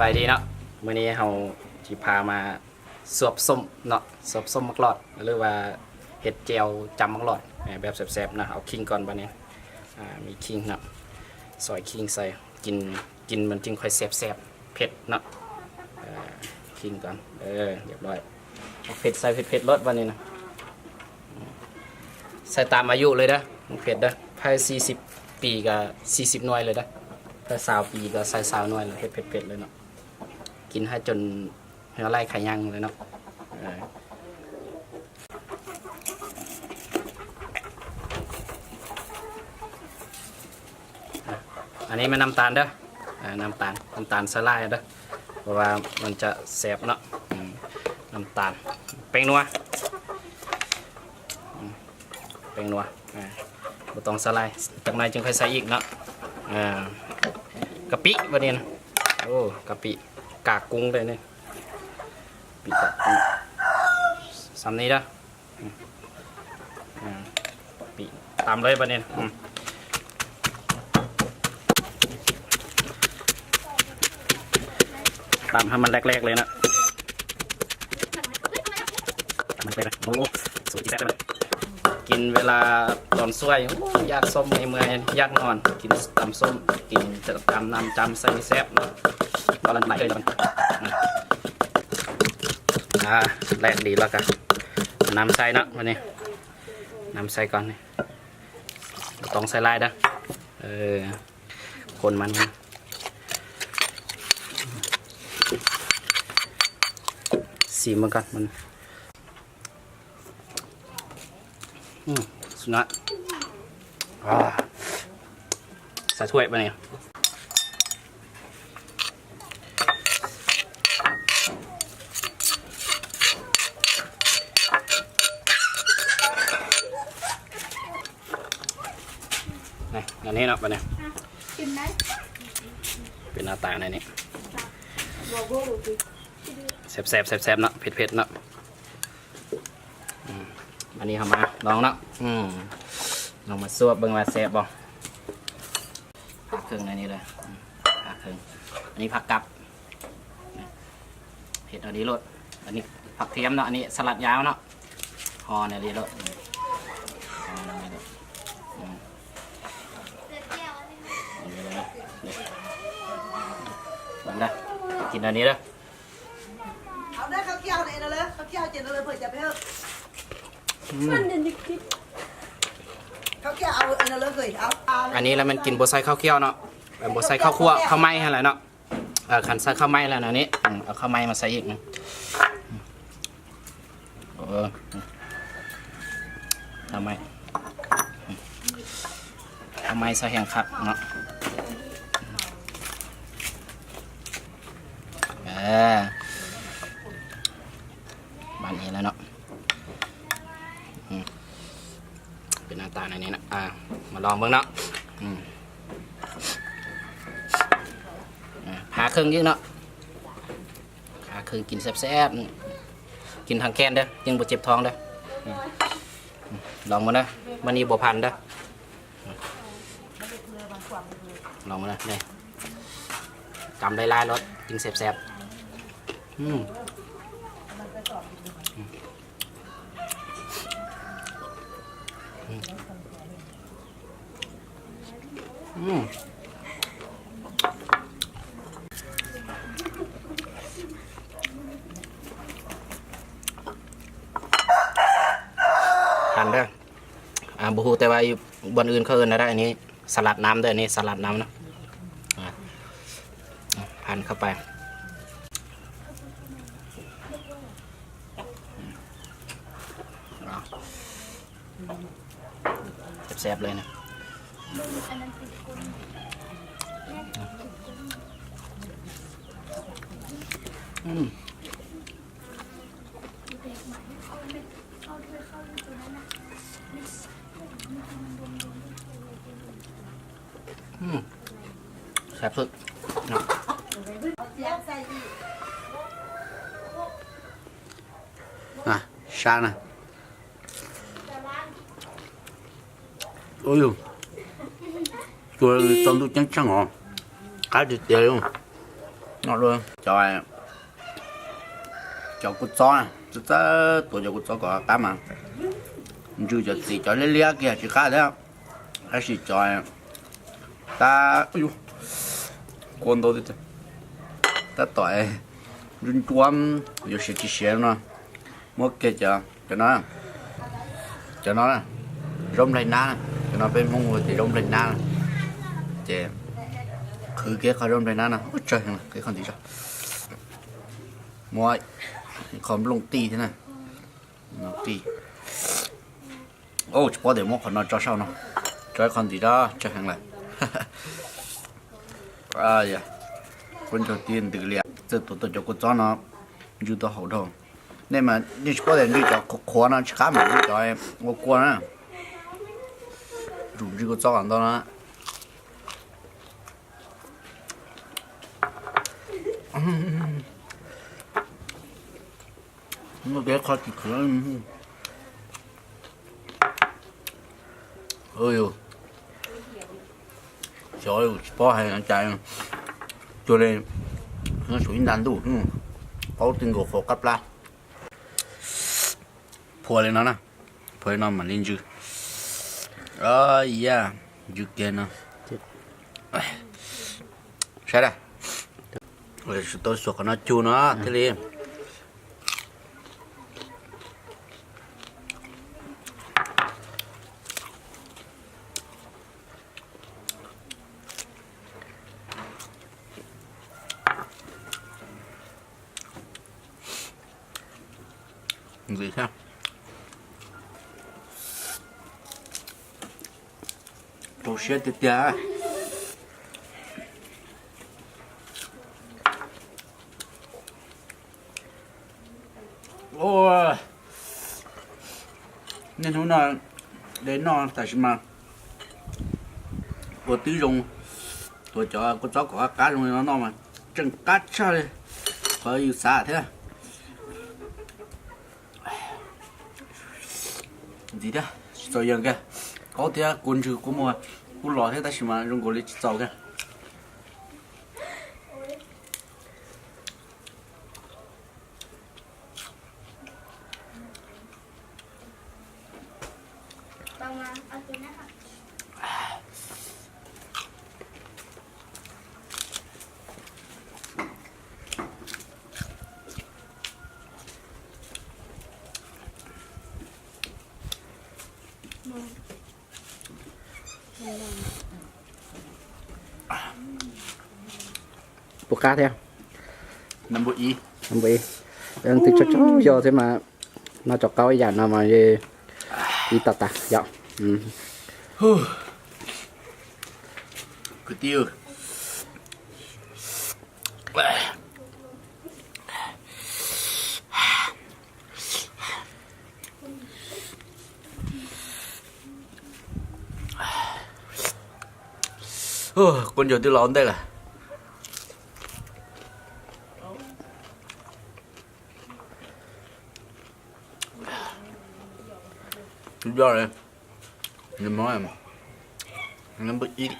บายดีเนาะมื้อนี้เราสิพามาสวบส้มเนาะสวบส้มมักหลอดหรือว่าเห็ดเจียวจำมักหลอดแบบแซ่บๆนะเอาขิงก่อนบัดนี้มีขิงเนาะซอยขิงใส่กินมันจึงค่อยแซ่บๆเผ็ดเนาะขิงก่อนเรียบร้อยเผ็ดใส่เผ็ดรสบัดนี้นะใส่ตามอายุเลยเด้อเผ็ดเด้อภาย40 ปีกับ40 หน่วยเลยเด้อถ้า20 ปีก็ใส่20 หน่วยเลยเผ็ดเลยเนาะกินให้จนเนื้อไล่ไข่ย่างเลยเนาะอันนี้มันน้ำตาลเด้อน้ำตาลสลายเด้อเพราะว่ามันจะแสบเนาะน้ำตาลแป้งนัวบ่ต้องสลายจากนั้นจึงค่อยใส่อีกเนาะกะปิวันนี้นะโอ้กะปิกากกุ้งเลยเนี่ยปิกากกุ้งซ้ำนี้เด้อปิตามเลยวันนี้ตามให้มันแรกๆเลยนะมันไปนะโอ้สุดที่แซ่บเลยกินเวลาตอนสวยอยากส้มในเมื่อยอยากนอนกินตำส้มกินจะตำน้ำจำใส่แซ่บนะตอนนั้นไหลเลยมันแรกดีแล้วกันน้ำใส่นะวันนี้น้ำใส่ก่อนนี่ต้องใส่ลายนะคนมันสีมันกันมันสุนัขใส่ถ้วยไปเนี่ยอันนี้เนาะไปเนี่ยเป็นหน้าตาในนี้แซ่บเนาะเผ็ดเนาะอันนี้ทำมาลองเนาะลองมาซวบเบิ่งว่าแซ่บบ่ผักเครื่องในนี้เลยผักเครื่องอันนี้ผักกับเผ็ดอันนี้รสอันนี้ผักเทียมเนาะอันนี้สลัดยาวเนาะห่อในนี้รสได้กินอันนี้เด้อเอาได้ข้าวเกี๊ยวเนี่ยนะเลยข้าวเกี๊ยวเจนเลยเผื่อจะไปเถอะข้าวเกี๊ยวเอาอันนั้นเลยเอาอันนี้แล้วมันกินบัวไส้ข้าวเคี่ยวเนาะบัวไส้ข้าวคั่วข้าวไหม้อะไรเนาะขันใส่ข้าวไหม้แล้วนะนี้เอาข้าวไหม้มาใส่อีกข้าวไหม้ใส่แห้งคักเนาะบ้านนี้แล้วเนาะเป็นหน้าตาในนี้นะมาลองเบิ่งเนาะหาเครื่องเยอะเนาะหาเครื่องกินแซ่บๆกินทางแกนเด้อยังบ่เจ็บท้องเด้อลองมาเด้อมันนี่บ่พันเด้อลองมาเด้อนี่กำได้ลายรสกินแซ่บๆทันเด้อบุหูแต่ว่าบนอื่นเขาเอิ้นได้อันนี้สลัดน้ำด้วยอันนี้สลัดน้ำนะพันเข้าไปแซ่บเลยนะแซ่บสุดชานะôi tôi tôm tôi trắng trắng ngọt cá thịt dày luôn ngon luôn cho cút chó à chứ tôi cho cút chó có cá mà chứ cho gì cho lé kia chỉ khá đấy hay chỉ cho ta ui con đâu đấy ta tỏi run chuông rồi sẽ chỉ xem nó mất cái cho nó rong lên ná cho nó bên mông người thì rong lên ná chè cứ cái khó rong lên ná ôi trời cái con gì sao mọi còn lông tì thế này nó tì ô chỉ có để một con nó cho sau nó cho con gì đó cho hàng này à dạ con cho tiền từ liền từ tôi cho con chó nó dù tôi hậu đầu nên mà đi có thể đi cho khó nó khá mà đi cho em ngô qua nữa rủ đi con chó ăn đó nó nó bé khó chịu nữa ôi trời ơi bỏ hay anh trai cho nên nó属于难度có tiếng của khó cắt la phô lên nó nè phô lên nó mà lên dư yeah dư kia nó sai đây rồi tôi suốt nó chua nó thế đi gì sao đồ xe tiệt tiệt ôi nên hôm nào đến nó tại sao mà có tí rồng tôi cho có chó có cá rồng nó mà chân cá sao đây có yêu xa thế gì đó rồi giờ kìa có thể cuốn chữ của mua cuốn lọ thế ta chỉ mà dùng cái lấy kìa buộc cá theo năm bộ y không bị đang từ cho giờ thế mà nó cho cao dàn nó mà đi tạt tạt dạ cứ tiêu con giờ tôi lón đây là Đúng rồi, nhưng mà nó bị ít